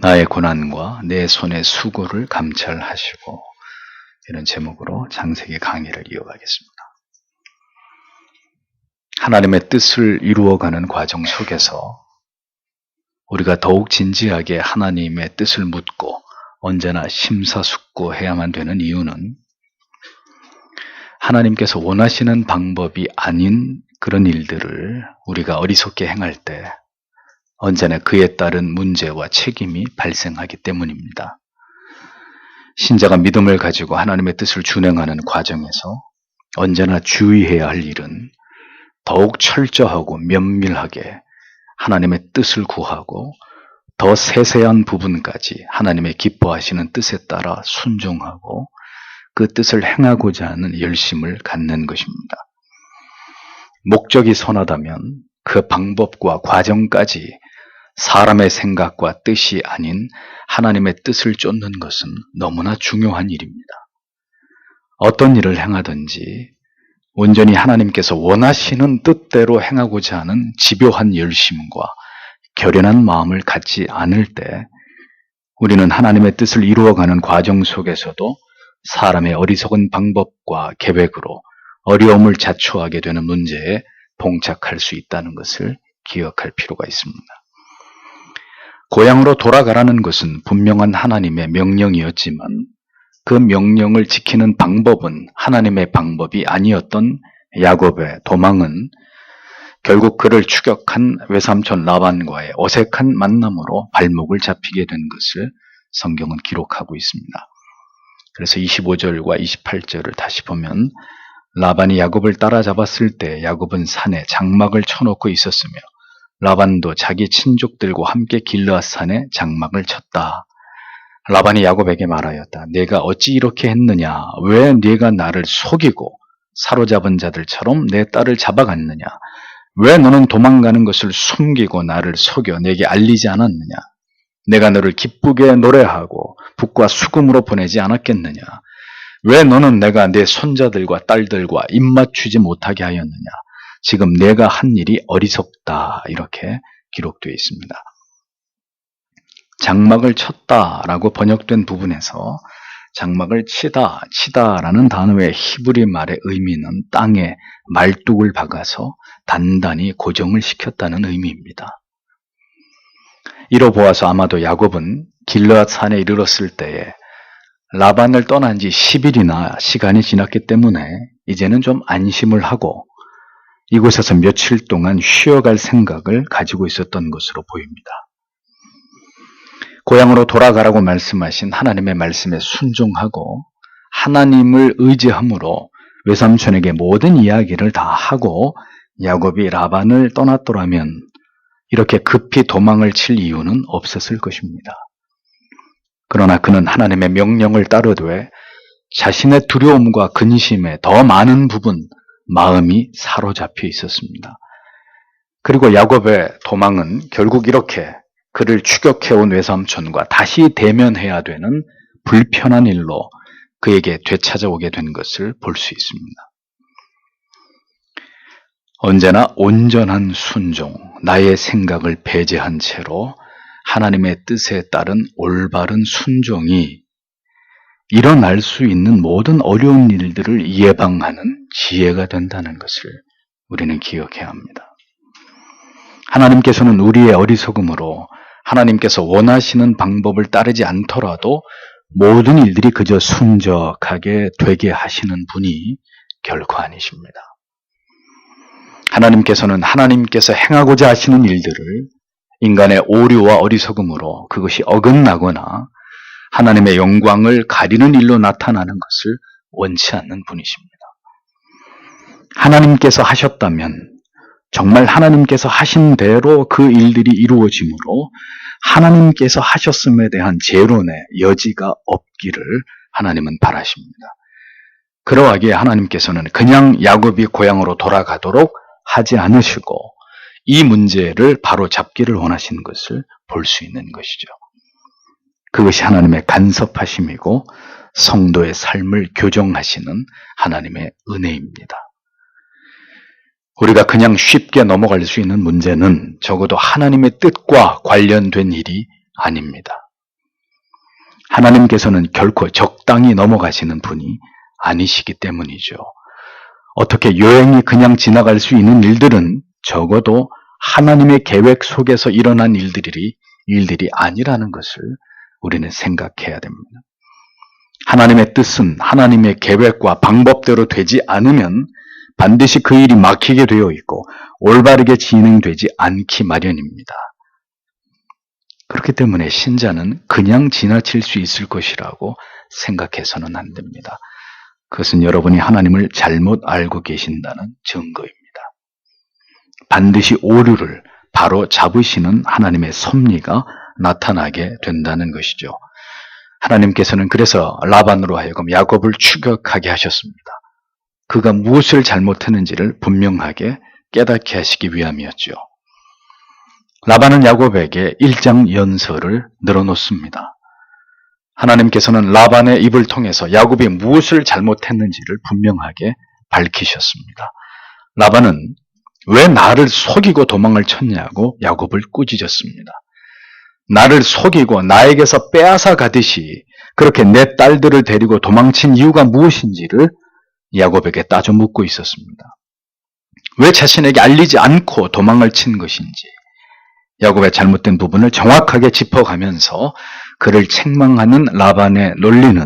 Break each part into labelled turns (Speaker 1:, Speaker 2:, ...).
Speaker 1: 나의 고난과 내 손의 수고를 감찰하시고, 이런 제목으로 창세기 강의를 이어가겠습니다. 하나님의 뜻을 이루어가는 과정 속에서 우리가 더욱 진지하게 하나님의 뜻을 묻고 언제나 심사숙고해야만 되는 이유는, 하나님께서 원하시는 방법이 아닌 그런 일들을 우리가 어리석게 행할 때 언제나 그에 따른 문제와 책임이 발생하기 때문입니다. 신자가 믿음을 가지고 하나님의 뜻을 준행하는 과정에서 언제나 주의해야 할 일은 더욱 철저하고 면밀하게 하나님의 뜻을 구하고 더 세세한 부분까지 하나님의 기뻐하시는 뜻에 따라 순종하고 그 뜻을 행하고자 하는 열심을 갖는 것입니다. 목적이 선하다면 그 방법과 과정까지 사람의 생각과 뜻이 아닌 하나님의 뜻을 쫓는 것은 너무나 중요한 일입니다. 어떤 일을 행하든지 온전히 하나님께서 원하시는 뜻대로 행하고자 하는 집요한 열심과 결연한 마음을 갖지 않을 때 우리는 하나님의 뜻을 이루어가는 과정 속에서도 사람의 어리석은 방법과 계획으로 어려움을 자초하게 되는 문제에 봉착할 수 있다는 것을 기억할 필요가 있습니다. 고향으로 돌아가라는 것은 분명한 하나님의 명령이었지만 그 명령을 지키는 방법은 하나님의 방법이 아니었던 야곱의 도망은 결국 그를 추격한 외삼촌 라반과의 어색한 만남으로 발목을 잡히게 된 것을 성경은 기록하고 있습니다. 그래서 25절과 28절을 다시 보면, 라반이 야곱을 따라잡았을 때 야곱은 산에 장막을 쳐놓고 있었으며 라반도 자기 친족들과 함께 길르앗 산에 장막을 쳤다. 라반이 야곱에게 말하였다. 내가 어찌 이렇게 했느냐? 왜 네가 나를 속이고 사로잡은 자들처럼 내 딸을 잡아갔느냐? 왜 너는 도망가는 것을 숨기고 나를 속여 내게 알리지 않았느냐? 내가 너를 기쁘게 노래하고 북과 수금으로 보내지 않았겠느냐? 왜 너는 내가 내 손자들과 딸들과 입맞추지 못하게 하였느냐? 지금 내가 한 일이 어리석다. 이렇게 기록되어 있습니다. 장막을 쳤다라고 번역된 부분에서 장막을 치다라는 단어의 히브리 말의 의미는 땅에 말뚝을 박아서 단단히 고정을 시켰다는 의미입니다. 이로 보아서 아마도 야곱은 길르앗 산에 이르렀을 때에 라반을 떠난 지 10일이나 시간이 지났기 때문에 이제는 좀 안심을 하고 이곳에서 며칠 동안 쉬어갈 생각을 가지고 있었던 것으로 보입니다. 고향으로 돌아가라고 말씀하신 하나님의 말씀에 순종하고 하나님을 의지함으로 외삼촌에게 모든 이야기를 다 하고 야곱이 라반을 떠났더라면 이렇게 급히 도망을 칠 이유는 없었을 것입니다. 그러나 그는 하나님의 명령을 따르되 자신의 두려움과 근심에 더 많은 부분, 마음이 사로잡혀 있었습니다. 그리고 야곱의 도망은 결국 이렇게 그를 추격해온 외삼촌과 다시 대면해야 되는 불편한 일로 그에게 되찾아오게 된 것을 볼 수 있습니다. 언제나 온전한 순종, 나의 생각을 배제한 채로 하나님의 뜻에 따른 올바른 순종이 일어날 수 있는 모든 어려운 일들을 예방하는 지혜가 된다는 것을 우리는 기억해야 합니다. 하나님께서는 우리의 어리석음으로 하나님께서 원하시는 방법을 따르지 않더라도 모든 일들이 그저 순적하게 되게 하시는 분이 결코 아니십니다. 하나님께서는 하나님께서 행하고자 하시는 일들을 인간의 오류와 어리석음으로 그것이 어긋나거나 하나님의 영광을 가리는 일로 나타나는 것을 원치 않는 분이십니다. 하나님께서 하셨다면 정말 하나님께서 하신 대로 그 일들이 이루어지므로 하나님께서 하셨음에 대한 재론의 여지가 없기를 하나님은 바라십니다. 그러하기에 하나님께서는 그냥 야곱이 고향으로 돌아가도록 하지 않으시고 이 문제를 바로 잡기를 원하시는 것을 볼 수 있는 것이죠. 그것이 하나님의 간섭하심이고 성도의 삶을 교정하시는 하나님의 은혜입니다. 우리가 그냥 쉽게 넘어갈 수 있는 문제는 적어도 하나님의 뜻과 관련된 일이 아닙니다. 하나님께서는 결코 적당히 넘어가시는 분이 아니시기 때문이죠. 어떻게 여행이 그냥 지나갈 수 있는 일들은 적어도 하나님의 계획 속에서 일어난 일들이 아니라는 것을 우리는 생각해야 됩니다. 하나님의 뜻은 하나님의 계획과 방법대로 되지 않으면 반드시 그 일이 막히게 되어 있고 올바르게 진행되지 않기 마련입니다. 그렇기 때문에 신자는 그냥 지나칠 수 있을 것이라고 생각해서는 안 됩니다. 그것은 여러분이 하나님을 잘못 알고 계신다는 증거입니다. 반드시 오류를 바로 잡으시는 하나님의 섭리가 나타나게 된다는 것이죠. 하나님께서는 그래서 라반으로 하여금 야곱을 추격하게 하셨습니다. 그가 무엇을 잘못했는지를 분명하게 깨닫게 하시기 위함이었죠. 라반은 야곱에게 일장연설을 늘어놓습니다. 하나님께서는 라반의 입을 통해서 야곱이 무엇을 잘못했는지를 분명하게 밝히셨습니다. 라반은 왜 나를 속이고 도망을 쳤냐고 야곱을 꾸짖었습니다. 나를 속이고 나에게서 빼앗아 가듯이 그렇게 내 딸들을 데리고 도망친 이유가 무엇인지를 야곱에게 따져 묻고 있었습니다. 왜 자신에게 알리지 않고 도망을 친 것인지 야곱의 잘못된 부분을 정확하게 짚어가면서 그를 책망하는 라반의 논리는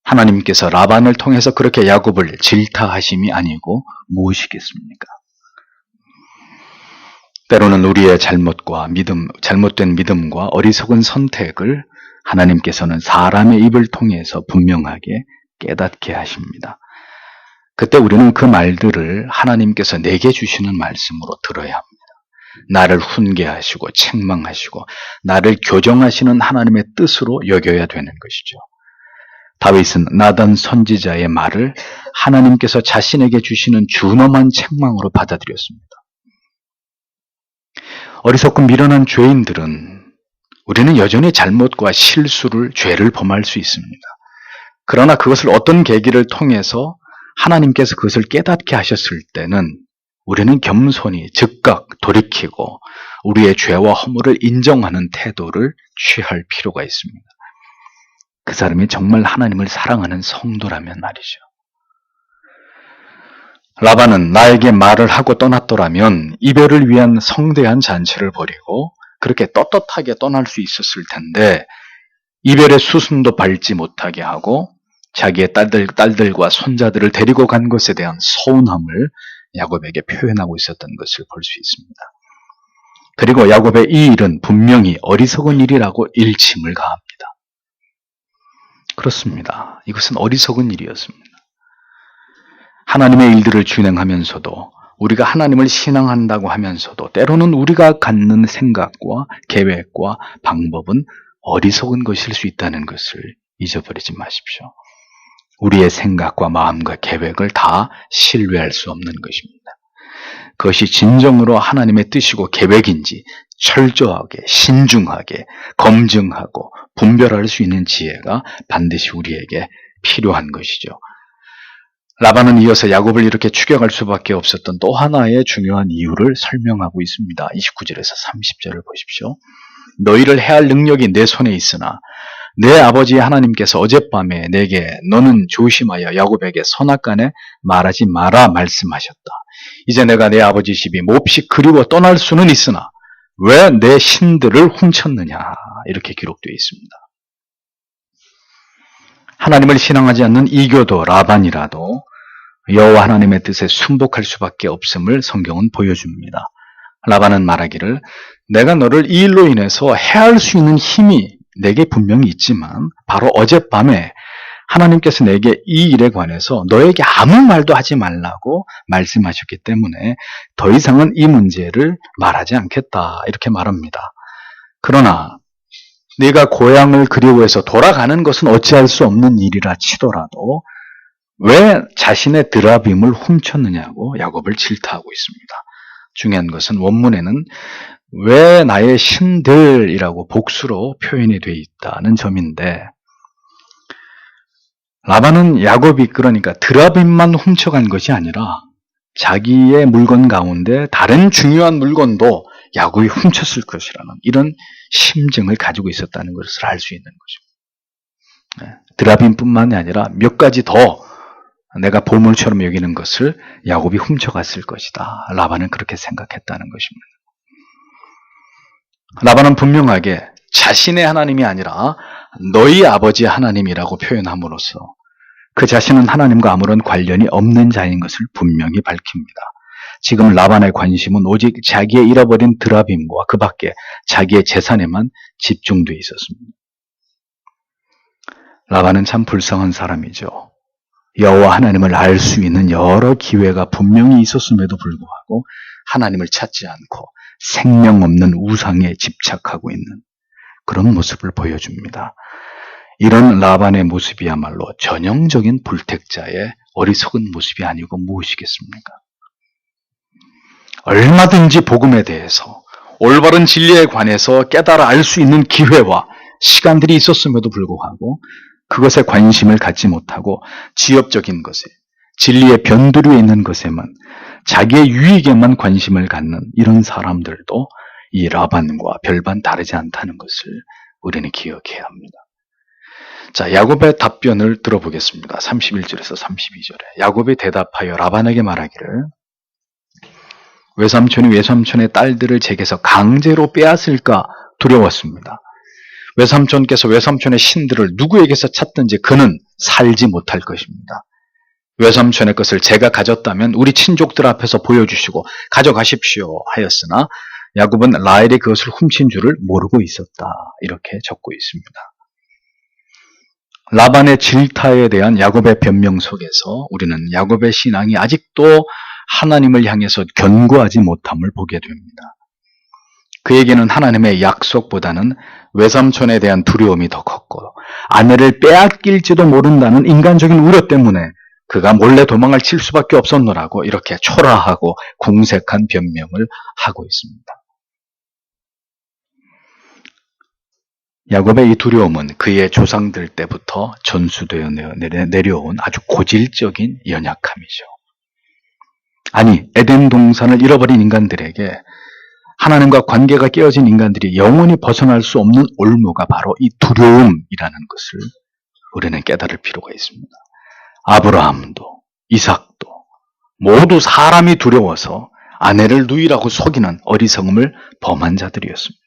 Speaker 1: 하나님께서 라반을 통해서 그렇게 야곱을 질타하심이 아니고 무엇이겠습니까? 때로는 우리의 잘못과 잘못된 믿음과 어리석은 선택을 하나님께서는 사람의 입을 통해서 분명하게 깨닫게 하십니다. 그때 우리는 그 말들을 하나님께서 내게 주시는 말씀으로 들어야 합니다. 나를 훈계하시고 책망하시고 나를 교정하시는 하나님의 뜻으로 여겨야 되는 것이죠. 다윗은 나단 선지자의 말을 하나님께서 자신에게 주시는 준엄한 책망으로 받아들였습니다. 어리석고 미련한 죄인들은 우리는 여전히 잘못과 실수를, 죄를 범할 수 있습니다. 그러나 그것을 어떤 계기를 통해서 하나님께서 그것을 깨닫게 하셨을 때는 우리는 겸손히 즉각 돌이키고 우리의 죄와 허물을 인정하는 태도를 취할 필요가 있습니다. 그 사람이 정말 하나님을 사랑하는 성도라면 말이죠. 라반은 나에게 말을 하고 떠났더라면 이별을 위한 성대한 잔치를 벌이고 그렇게 떳떳하게 떠날 수 있었을 텐데 이별의 수순도 밟지 못하게 하고 자기의 딸들과 손자들을 데리고 간 것에 대한 서운함을 야곱에게 표현하고 있었던 것을 볼 수 있습니다. 그리고 야곱의 이 일은 분명히 어리석은 일이라고 일침을 가합니다. 그렇습니다. 이것은 어리석은 일이었습니다. 하나님의 일들을 진행하면서도 우리가 하나님을 신앙한다고 하면서도 때로는 우리가 갖는 생각과 계획과 방법은 어리석은 것일 수 있다는 것을 잊어버리지 마십시오. 우리의 생각과 마음과 계획을 다 신뢰할 수 없는 것입니다. 그것이 진정으로 하나님의 뜻이고 계획인지 철저하게 신중하게 검증하고 분별할 수 있는 지혜가 반드시 우리에게 필요한 것이죠. 라반은 이어서 야곱을 이렇게 추격할 수밖에 없었던 또 하나의 중요한 이유를 설명하고 있습니다. 29절에서 30절을 보십시오. 너희를 해할 능력이 내 손에 있으나 내 아버지 하나님께서 어젯밤에 내게 너는 조심하여 야곱에게 선악간에 말하지 마라 말씀하셨다. 이제 내가 내 아버지 집이 몹시 그리워 떠날 수는 있으나 왜 내 신들을 훔쳤느냐 이렇게 기록되어 있습니다. 하나님을 신앙하지 않는 이교도 라반이라도 여호와 하나님의 뜻에 순복할 수밖에 없음을 성경은 보여줍니다. 라반은 말하기를 내가 너를 이 일로 인해서 해할 수 있는 힘이 내게 분명히 있지만 바로 어젯밤에 하나님께서 내게 이 일에 관해서 너에게 아무 말도 하지 말라고 말씀하셨기 때문에 더 이상은 이 문제를 말하지 않겠다 이렇게 말합니다. 그러나 네가 고향을 그리워해서 돌아가는 것은 어찌할 수 없는 일이라 치더라도 왜 자신의 드라빔을 훔쳤느냐고 야곱을 질타하고 있습니다. 중요한 것은 원문에는 왜 나의 신들이라고 복수로 표현이 되어 있다는 점인데 라반은 야곱이 그러니까 드라빔만 훔쳐간 것이 아니라 자기의 물건 가운데 다른 중요한 물건도 야곱이 훔쳤을 것이라는 이런 심증을 가지고 있었다는 것을 알 수 있는 거죠. 드라빔뿐만이 아니라 몇 가지 더 내가 보물처럼 여기는 것을 야곱이 훔쳐갔을 것이다. 라반은 그렇게 생각했다는 것입니다. 라반은 분명하게 자신의 하나님이 아니라 너희 아버지의 하나님이라고 표현함으로써 그 자신은 하나님과 아무런 관련이 없는 자인 것을 분명히 밝힙니다. 지금 라반의 관심은 오직 자기의 잃어버린 드라빔과 그 밖에 자기의 재산에만 집중되어 있었습니다. 라반은 참 불쌍한 사람이죠. 여호와 하나님을 알 수 있는 여러 기회가 분명히 있었음에도 불구하고 하나님을 찾지 않고 생명 없는 우상에 집착하고 있는 그런 모습을 보여줍니다. 이런 라반의 모습이야말로 전형적인 불택자의 어리석은 모습이 아니고 무엇이겠습니까? 얼마든지 복음에 대해서 올바른 진리에 관해서 깨달아 알 수 있는 기회와 시간들이 있었음에도 불구하고 그것에 관심을 갖지 못하고 지엽적인 것에, 진리의 변두리에 있는 것에만, 자기의 유익에만 관심을 갖는 이런 사람들도 이 라반과 별반 다르지 않다는 것을 우리는 기억해야 합니다. 자, 야곱의 답변을 들어보겠습니다. 31절에서 32절에 야곱이 대답하여 라반에게 말하기를 외삼촌이 외삼촌의 딸들을 제게서 강제로 빼앗을까 두려웠습니다. 외삼촌께서 외삼촌의 신들을 누구에게서 찾든지 그는 살지 못할 것입니다. 외삼촌의 것을 제가 가졌다면 우리 친족들 앞에서 보여주시고 가져가십시오 하였으나 야곱은 라헬이 그것을 훔친 줄을 모르고 있었다. 이렇게 적고 있습니다. 라반의 질타에 대한 야곱의 변명 속에서 우리는 야곱의 신앙이 아직도 하나님을 향해서 견고하지 못함을 보게 됩니다. 그에게는 하나님의 약속보다는 외삼촌에 대한 두려움이 더 컸고 아내를 빼앗길지도 모른다는 인간적인 우려 때문에 그가 몰래 도망을 칠 수밖에 없었노라고 이렇게 초라하고 궁색한 변명을 하고 있습니다. 야곱의 이 두려움은 그의 조상들 때부터 전수되어 내려온 아주 고질적인 연약함이죠. 아니, 에덴 동산을 잃어버린 인간들에게 하나님과 관계가 깨어진 인간들이 영원히 벗어날 수 없는 올무가 바로 이 두려움이라는 것을 우리는 깨달을 필요가 있습니다. 아브라함도 이삭도 모두 사람이 두려워서 아내를 누이라고 속이는 어리석음을 범한 자들이었습니다.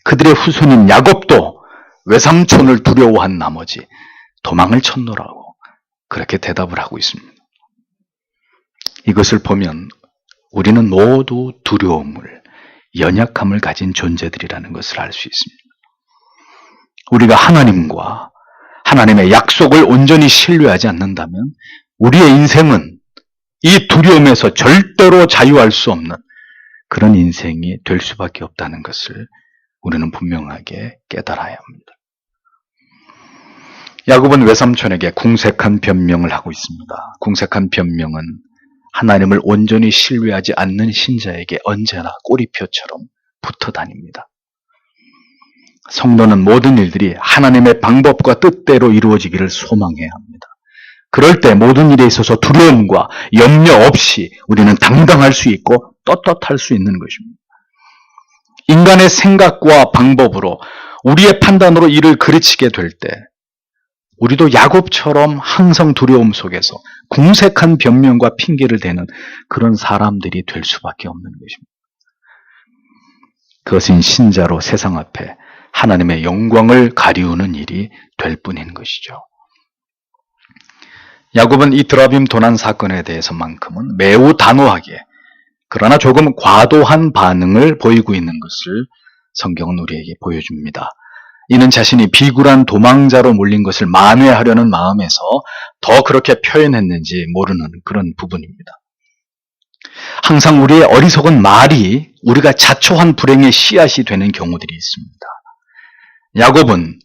Speaker 1: 그들의 후손인 야곱도 외삼촌을 두려워한 나머지 도망을 쳤노라고 그렇게 대답을 하고 있습니다. 이것을 보면 우리는 모두 두려움을, 연약함을 가진 존재들이라는 것을 알 수 있습니다. 우리가 하나님과 하나님의 약속을 온전히 신뢰하지 않는다면 우리의 인생은 이 두려움에서 절대로 자유할 수 없는 그런 인생이 될 수밖에 없다는 것을 우리는 분명하게 깨달아야 합니다. 야곱은 외삼촌에게 궁색한 변명을 하고 있습니다. 궁색한 변명은 하나님을 온전히 신뢰하지 않는 신자에게 언제나 꼬리표처럼 붙어 다닙니다. 성도는 모든 일들이 하나님의 방법과 뜻대로 이루어지기를 소망해야 합니다. 그럴 때 모든 일에 있어서 두려움과 염려 없이 우리는 당당할 수 있고 떳떳할 수 있는 것입니다. 인간의 생각과 방법으로 우리의 판단으로 일을 그르치게 될 때 우리도 야곱처럼 항상 두려움 속에서 궁색한 변명과 핑계를 대는 그런 사람들이 될 수밖에 없는 것입니다. 그것은 신자로 세상 앞에 하나님의 영광을 가리우는 일이 될 뿐인 것이죠. 야곱은 이 드라빔 도난 사건에 대해서만큼은 매우 단호하게 그러나 조금 과도한 반응을 보이고 있는 것을 성경은 우리에게 보여줍니다. 이는 자신이 비굴한 도망자로 몰린 것을 만회하려는 마음에서 더 그렇게 표현했는지 모르는 그런 부분입니다. 항상 우리의 어리석은 말이 우리가 자초한 불행의 씨앗이 되는 경우들이 있습니다. 야곱은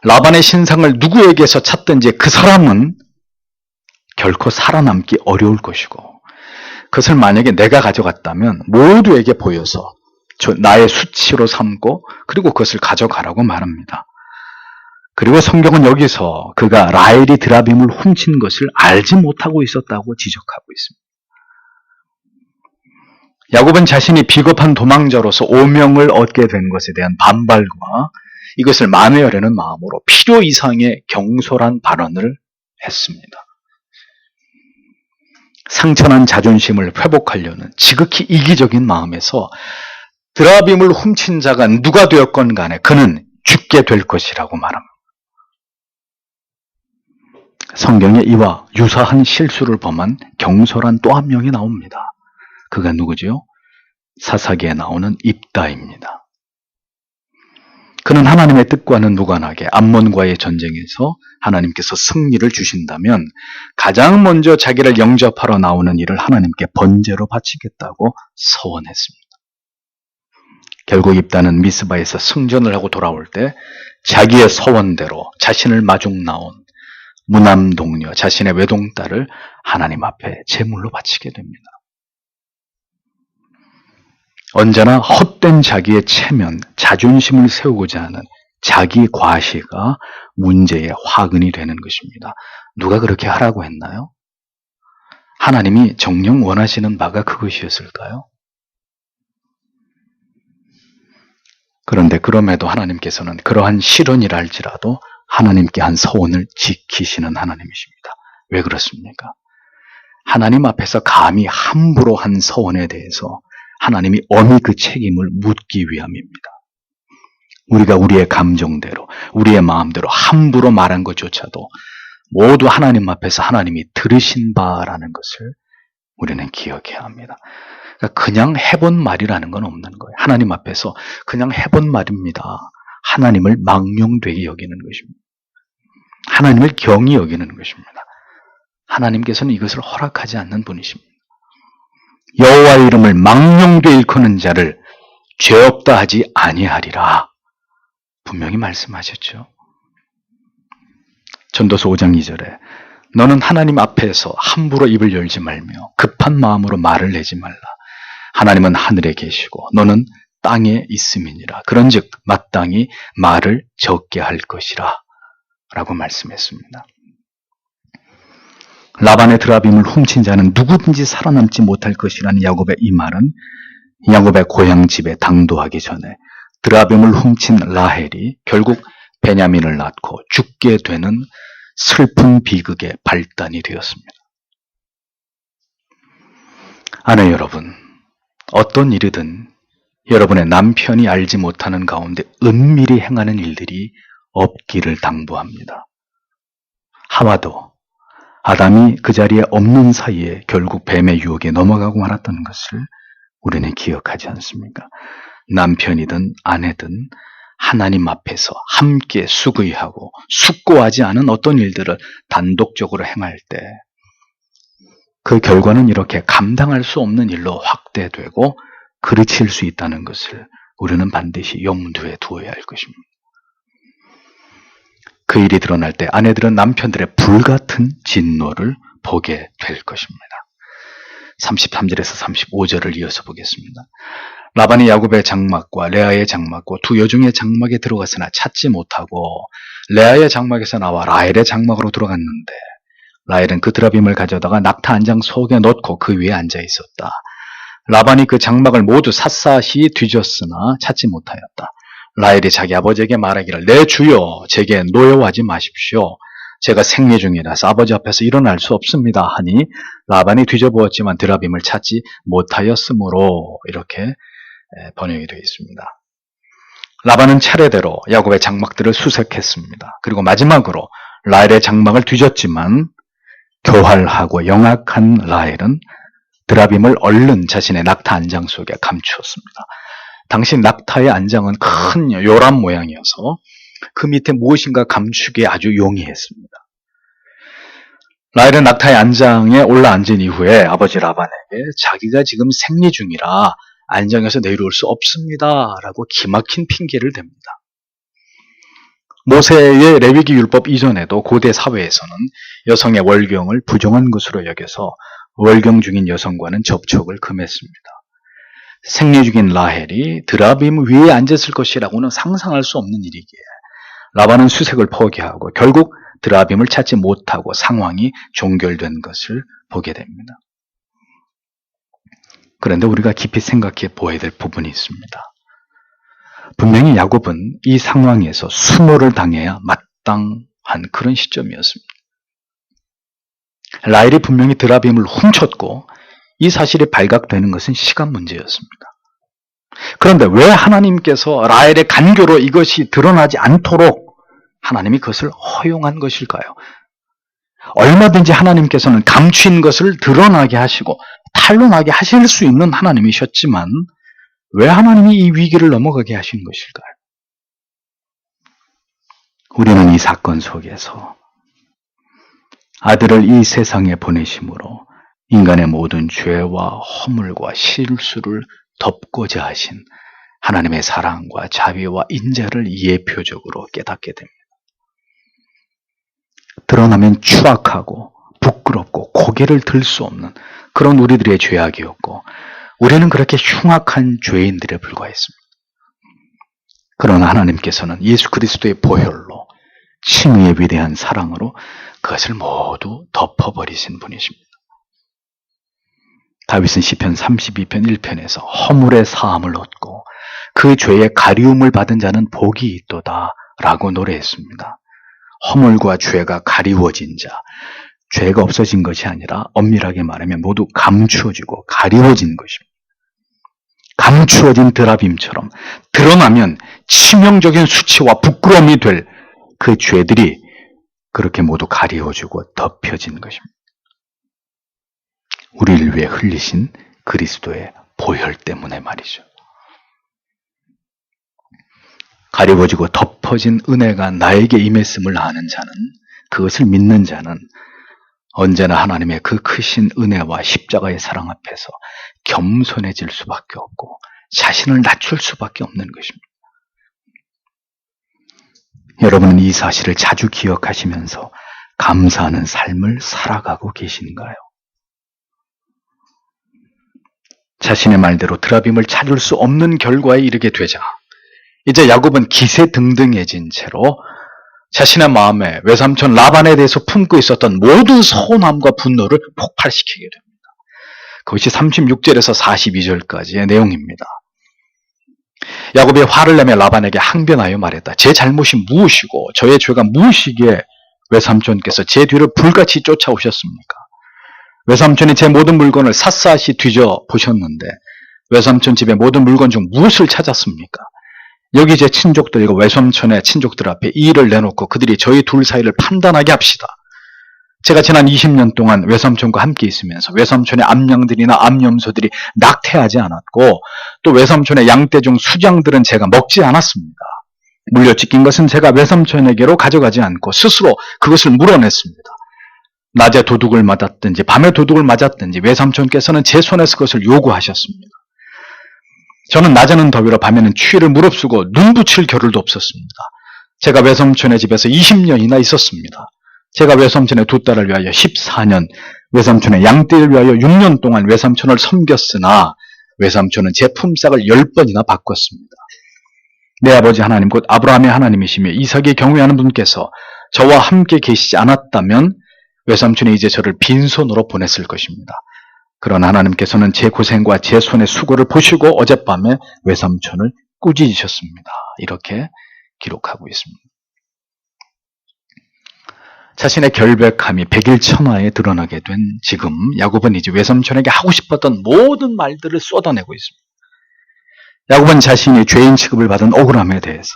Speaker 1: 라반의 신상을 누구에게서 찾든지 그 사람은 결코 살아남기 어려울 것이고 그것을 만약에 내가 가져갔다면 모두에게 보여서 나의 수치로 삼고 그리고 그것을 가져가라고 말합니다. 그리고 성경은 여기서 그가 라헬이 드라빔을 훔친 것을 알지 못하고 있었다고 지적하고 있습니다. 야곱은 자신이 비겁한 도망자로서 오명을 얻게 된 것에 대한 반발과 이것을 만회하려는 마음으로 필요 이상의 경솔한 발언을 했습니다. 상처난 자존심을 회복하려는 지극히 이기적인 마음에서 드라빔을 훔친 자가 누가 되었건 간에 그는 죽게 될 것이라고 말합니다. 성경에 이와 유사한 실수를 범한 경솔한 또 한 명이 나옵니다. 그가 누구지요? 사사기에 나오는 입다입니다. 그는 하나님의 뜻과는 무관하게 암몬과의 전쟁에서 하나님께서 승리를 주신다면 가장 먼저 자기를 영접하러 나오는 일을 하나님께 번제로 바치겠다고 서원했습니다. 결국 입다는 미스바에서 승전을 하고 돌아올 때 자기의 서원대로 자신을 마중 나온 무남 동료, 자신의 외동딸을 하나님 앞에 제물로 바치게 됩니다. 언제나 헛된 자기의 체면, 자존심을 세우고자 하는 자기 과시가 문제의 화근이 되는 것입니다. 누가 그렇게 하라고 했나요? 하나님이 정녕 원하시는 바가 그것이었을까요? 그런데 그럼에도 하나님께서는 그러한 실언이라 할지라도 하나님께 한 서원을 지키시는 하나님이십니다. 왜 그렇습니까? 하나님 앞에서 감히 함부로 한 서원에 대해서 하나님이 엄히 그 책임을 묻기 위함입니다. 우리가 우리의 감정대로, 우리의 마음대로 함부로 말한 것조차도 모두 하나님 앞에서 하나님이 들으신 바라는 것을 우리는 기억해야 합니다. 그냥 해본 말이라는 건 없는 거예요. 하나님 앞에서 그냥 해본 말입니다. 하나님을 망령되게 여기는 것입니다. 하나님을 경히 여기는 것입니다. 하나님께서는 이것을 허락하지 않는 분이십니다. 여호와의 이름을 망령되게 일컫는 자를 죄 없다 하지 아니하리라. 분명히 말씀하셨죠. 전도서 5장 2절에 너는 하나님 앞에서 함부로 입을 열지 말며 급한 마음으로 말을 내지 말라. 하나님은 하늘에 계시고 너는 땅에 있음이니라. 그런즉 마땅히 말을 적게 할 것이라 라고 말씀했습니다. 라반의 드라빔을 훔친 자는 누구든지 살아남지 못할 것이라는 야곱의 이 말은 야곱의 고향 집에 당도하기 전에 드라빔을 훔친 라헬이 결국 베냐민을 낳고 죽게 되는 슬픈 비극의 발단이 되었습니다. 아내 여러분, 어떤 일이든 여러분의 남편이 알지 못하는 가운데 은밀히 행하는 일들이 없기를 당부합니다. 하와도 아담이 그 자리에 없는 사이에 결국 뱀의 유혹에 넘어가고 말았다는 것을 우리는 기억하지 않습니까? 남편이든 아내든 하나님 앞에서 함께 수의하고 숙고하지 않은 어떤 일들을 단독적으로 행할 때 그 결과는 이렇게 감당할 수 없는 일로 확대되고 그르칠 수 있다는 것을 우리는 반드시 염두에 두어야 할 것입니다. 그 일이 드러날 때 아내들은 남편들의 불같은 진노를 보게 될 것입니다. 33절에서 35절을 이어서 보겠습니다. 라반이 야곱의 장막과 레아의 장막과 두 여종의 장막에 들어갔으나 찾지 못하고 레아의 장막에서 나와 라헬의 장막으로 들어갔는데 라헬은 그 드라빔을 가져다가 낙타 안장 속에 넣고 그 위에 앉아 있었다. 라반이 그 장막을 모두 샅샅이 뒤졌으나 찾지 못하였다. 라헬이 자기 아버지에게 말하기를 내 주여 제게 노여워하지 마십시오. 제가 생리 중이라서 아버지 앞에서 일어날 수 없습니다 하니 라반이 뒤져보았지만 드라빔을 찾지 못하였으므로 이렇게 번역이 되어 있습니다. 라반은 차례대로 야곱의 장막들을 수색했습니다. 그리고 마지막으로 라헬의 장막을 뒤졌지만 교활하고 영악한 라헬은 드라빔을 얼른 자신의 낙타 안장 속에 감추었습니다. 당시 낙타의 안장은 큰 요람 모양이어서 그 밑에 무엇인가 감추기에 아주 용이했습니다. 라헬은 낙타의 안장에 올라앉은 이후에 아버지 라반에게 자기가 지금 생리 중이라 안장에서 내려올 수 없습니다 라고 기막힌 핑계를 댑니다. 모세의 레위기 율법 이전에도 고대 사회에서는 여성의 월경을 부정한 것으로 여겨서 월경 중인 여성과는 접촉을 금했습니다. 생리 중인 라헬이 드라빔 위에 앉았을 것이라고는 상상할 수 없는 일이기에 라반은 수색을 포기하고 결국 드라빔을 찾지 못하고 상황이 종결된 것을 보게 됩니다. 그런데 우리가 깊이 생각해 보아야 될 부분이 있습니다. 분명히 야곱은 이 상황에서 수모를 당해야 마땅한 그런 시점이었습니다. 라헬이 분명히 드라빔을 훔쳤고 이 사실이 발각되는 것은 시간 문제였습니다. 그런데 왜 하나님께서 라헬의 간교로 이것이 드러나지 않도록 하나님이 그것을 허용한 것일까요? 얼마든지 하나님께서는 감추인 것을 드러나게 하시고 탄로나게 하실 수 있는 하나님이셨지만 왜 하나님이 이 위기를 넘어가게 하신 것일까요? 우리는 이 사건 속에서 아들을 이 세상에 보내심으로 인간의 모든 죄와 허물과 실수를 덮고자 하신 하나님의 사랑과 자비와 인자를 예표적으로 깨닫게 됩니다. 드러나면 추악하고 부끄럽고 고개를 들 수 없는 그런 우리들의 죄악이었고 우리는 그렇게 흉악한 죄인들에 불과했습니다. 그러나 하나님께서는 예수 그리스도의 보혈로 칭의의 위대한 사랑으로 그것을 모두 덮어버리신 분이십니다. 다윗은 시편 32편 1편에서 허물의 사함을 얻고 그 죄의 가리움을 받은 자는 복이 있도다 라고 노래했습니다. 허물과 죄가 가리워진 자, 죄가 없어진 것이 아니라 엄밀하게 말하면 모두 감추어지고 가리워진 것입니다. 감추어진 드라빔처럼 드러나면 치명적인 수치와 부끄러움이 될 그 죄들이 그렇게 모두 가리워지고 덮여진 것입니다. 우리를 위해 흘리신 그리스도의 보혈 때문에 말이죠. 가리워지고 덮어진 은혜가 나에게 임했음을 아는 자는, 그것을 믿는 자는 언제나 하나님의 그 크신 은혜와 십자가의 사랑 앞에서 겸손해질 수밖에 없고 자신을 낮출 수밖에 없는 것입니다. 여러분은 이 사실을 자주 기억하시면서 감사하는 삶을 살아가고 계신가요? 자신의 말대로 드라빔을 찾을 수 없는 결과에 이르게 되자 이제 야곱은 기세등등해진 채로 자신의 마음에 외삼촌 라반에 대해서 품고 있었던 모든 서운함과 분노를 폭발시키게 됩니다. 그것이 36절에서 42절까지의 내용입니다. 야곱이 화를 내며 라반에게 항변하여 말했다. 제 잘못이 무엇이고 저의 죄가 무엇이기에 외삼촌께서 제 뒤를 불같이 쫓아오셨습니까? 외삼촌이 제 모든 물건을 샅샅이 뒤져보셨는데 외삼촌 집의 모든 물건 중 무엇을 찾았습니까? 여기 제 친족들과 외삼촌의 친족들 앞에 이 일을 내놓고 그들이 저희 둘 사이를 판단하게 합시다. 제가 지난 20년 동안 외삼촌과 함께 있으면서 외삼촌의 암양들이나 암염소들이 낙태하지 않았고 또 외삼촌의 양떼 중 수장들은 제가 먹지 않았습니다. 물려찢긴 것은 제가 외삼촌에게로 가져가지 않고 스스로 그것을 물어냈습니다. 낮에 도둑을 맞았든지 밤에 도둑을 맞았든지 외삼촌께서는 제 손에서 그것을 요구하셨습니다. 저는 낮에는 더위로 밤에는 추위를 무릅쓰고 눈 붙일 겨를도 없었습니다. 제가 외삼촌의 집에서 20년이나 있었습니다. 제가 외삼촌의 두 딸을 위하여 14년, 외삼촌의 양떼를 위하여 6년 동안 외삼촌을 섬겼으나 외삼촌은 제 품삯을 10번이나 바꿨습니다. 내 아버지 하나님 곧 아브라함의 하나님이시며 이삭의 경외하는 분께서 저와 함께 계시지 않았다면 외삼촌이 이제 저를 빈손으로 보냈을 것입니다. 그러나 하나님께서는 제 고생과 제 손의 수고를 보시고 어젯밤에 외삼촌을 꾸짖으셨습니다. 이렇게 기록하고 있습니다. 자신의 결백함이 백일천하에 드러나게 된 지금 야곱은 이제 외삼촌에게 하고 싶었던 모든 말들을 쏟아내고 있습니다. 야곱은 자신이 죄인 취급을 받은 억울함에 대해서,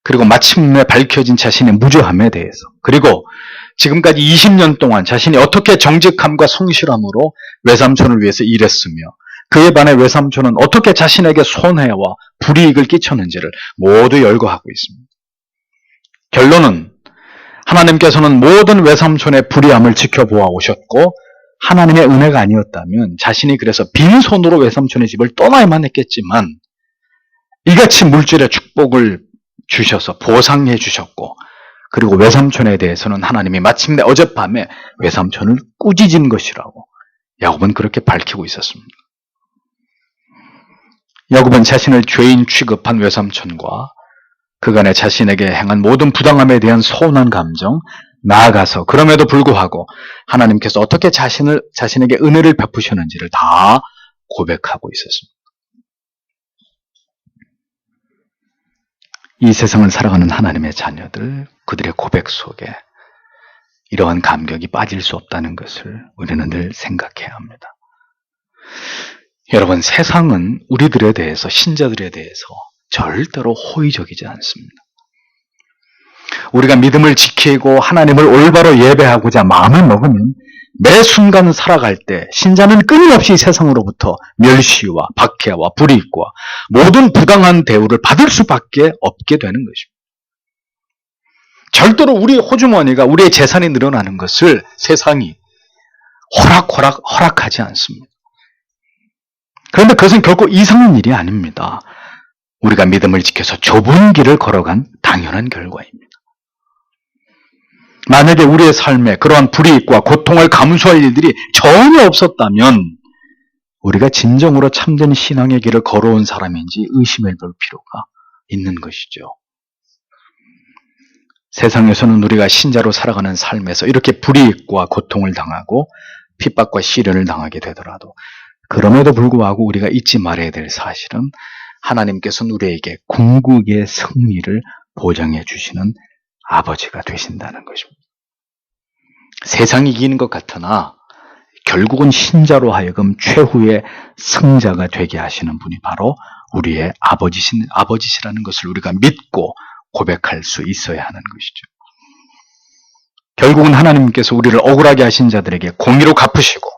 Speaker 1: 그리고 마침내 밝혀진 자신의 무죄함에 대해서, 그리고 지금까지 20년 동안 자신이 어떻게 정직함과 성실함으로 외삼촌을 위해서 일했으며 그에 반해 외삼촌은 어떻게 자신에게 손해와 불이익을 끼쳤는지를 모두 열거하고 있습니다. 결론은 하나님께서는 모든 외삼촌의 불의함을 지켜보아 오셨고 하나님의 은혜가 아니었다면 자신이 그래서 빈손으로 외삼촌의 집을 떠나야만 했겠지만 이같이 물질의 축복을 주셔서 보상해 주셨고 그리고 외삼촌에 대해서는 하나님이 마침내 어젯밤에 외삼촌을 꾸짖은 것이라고 야곱은 그렇게 밝히고 있었습니다. 야곱은 자신을 죄인 취급한 외삼촌과 그간의 자신에게 행한 모든 부당함에 대한 서운한 감정, 나아가서 그럼에도 불구하고 하나님께서 어떻게 자신에게 은혜를 베푸셨는지를 다 고백하고 있었습니다. 이 세상을 살아가는 하나님의 자녀들, 그들의 고백 속에 이러한 감격이 빠질 수 없다는 것을 우리는 늘 생각해야 합니다. 여러분, 세상은 우리들에 대해서, 신자들에 대해서 절대로 호의적이지 않습니다. 우리가 믿음을 지키고 하나님을 올바로 예배하고자 마음을 먹으면 매 순간 살아갈 때 신자는 끊임없이 세상으로부터 멸시와 박해와 불이익과 모든 부당한 대우를 받을 수밖에 없게 되는 것입니다. 절대로 우리 호주머니가, 우리의 재산이 늘어나는 것을 세상이 허락하지 않습니다. 그런데 그것은 결코 이상한 일이 아닙니다. 우리가 믿음을 지켜서 좁은 길을 걸어간 당연한 결과입니다. 만약에 우리의 삶에 그러한 불이익과 고통을 감수할 일들이 전혀 없었다면 우리가 진정으로 참된 신앙의 길을 걸어온 사람인지 의심해 볼 필요가 있는 것이죠. 세상에서는 우리가 신자로 살아가는 삶에서 이렇게 불이익과 고통을 당하고 핍박과 시련을 당하게 되더라도 그럼에도 불구하고 우리가 잊지 말아야 될 사실은 하나님께서는 우리에게 궁극의 승리를 보장해 주시는 아버지가 되신다는 것입니다. 세상이 이기는 것 같으나 결국은 신자로 하여금 최후의 승자가 되게 하시는 분이 바로 우리의 아버지시라는 것을 우리가 믿고 고백할 수 있어야 하는 것이죠. 결국은 하나님께서 우리를 억울하게 하신 자들에게 공의로 갚으시고